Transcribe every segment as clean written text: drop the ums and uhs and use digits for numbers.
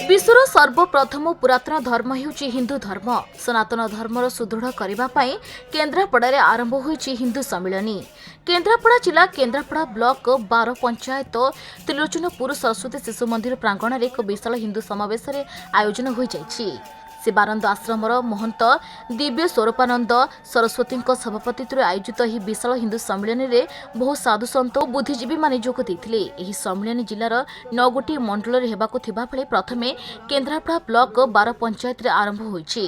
विश्वर सर्वप्रथम पुरातन धर्म हेउची हिंदू धर्म। सनातन धर्मर सुदृढ़ करने केन्द्रापड़ा आरंभ होईची हिंदू सम्मिलनी। केन्द्रापड़ा जिला केन्द्रापड़ा ब्लॉक 12 पंचायत त्रिलोचनपुर सरस्वती शिशु मंदिर प्रांगण में एक विशाल हिंदू समावेश आयोजन हो जाइछि। शिवानंद आश्रमर महंत दिव्य स्वरूपानंद सरस्वती सभापतित्व आयोजित यह विशाल हिंदू सम्मिलन में बहु साधु सन्त और बुद्धिजीवी माने जोग देथिले। एही सम्मिलन जिलार 9 गोटी मंडल हेबाकु थिबा बेले प्रथमे केन्द्रापड़ा ब्लॉक 12 पंचायत रे आरंभ होईछि।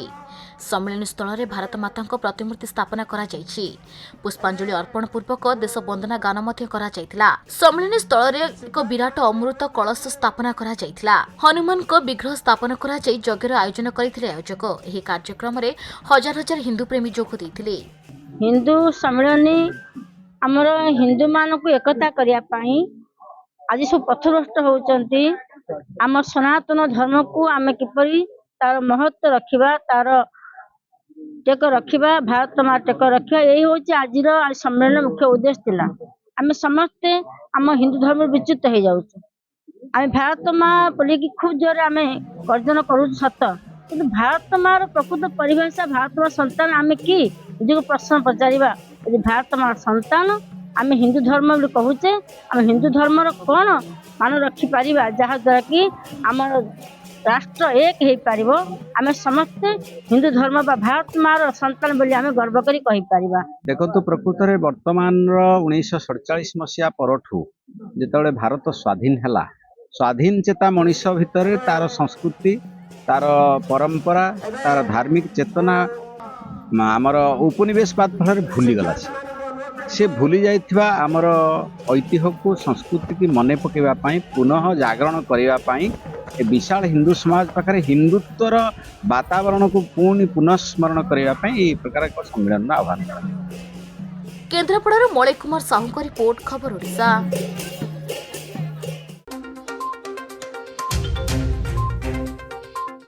सम्मिलन स्थल में भारत माता प्रतिमूर्ति स्थापना करा जायछि। पुष्पांजलि अर्पण पूर्वक देश वंदना गान मध्य करा जायतिला। सम्मिलन स्थल में एक विराट अमृत कलश स्थापना करा जायतिला। हनुमान को विग्रह स्थापना करा जाय यज्ञर आयोजन करथिले आयोजक। एही कार्यक्रम में हजार हजार हिंदू प्रेमी जोग देथिले। हिंदू सम्मिलन आमर हिंदू मान को एकता करिया पाई आज सब पथभ्रष्ट होउचंती। आम सनातन धर्म को आमे किपरि तार महत्व रखिबा, तार टेक रखिबा, भारत मां टेक रखिबा, यही होची आज सम्मेलन मुख्य उद्देश्य थिला। आमे समस्ते आम हिंदू धर्म विच्युत हो जाउछु। आमे भारत मां बोलिकी खूब जोर आमे गर्जन करू सत, किंतु भारत मां प्रकृत परिभाषा भारत मां संतान आमे की जो प्रश्न पचारिबा, यदि भारत मां संतान आमे हिंदू धर्म बोली कहूचे, आमे हिंदू धर्म कौन मान रखी पारिबा जहा द्वारा कि आमर राष्ट्र एक हो पारिबो। आमे समस्ते हिंदू धर्म बा भारत मार संतान बोली आमे गर्व करी कहि पारिबा। देखो प्रकृत में वर्तमान 1947 मसीहा परठू जिते भारत स्वाधीन हैला, स्वाधीन चेता मनीष भितर तार संस्कृति, तार परंपरा, तार धार्मिक चेतना आमर उपनिवेशवाद फल भूलीगला। से भूली जाइथिबा आमर ऐतिह्य को संस्कृति की मने पकेवाई पुनः जागरण करने विशाल हिंदू समाज पाखे हिंदुत्वर वातावरण को पुणी पुनस्मरण करने प्रकार एक सम्मेलन आह्वान। केन्द्रापड़ा मलय कुमार साहू का रिपोर्ट, खबर ओडिशा।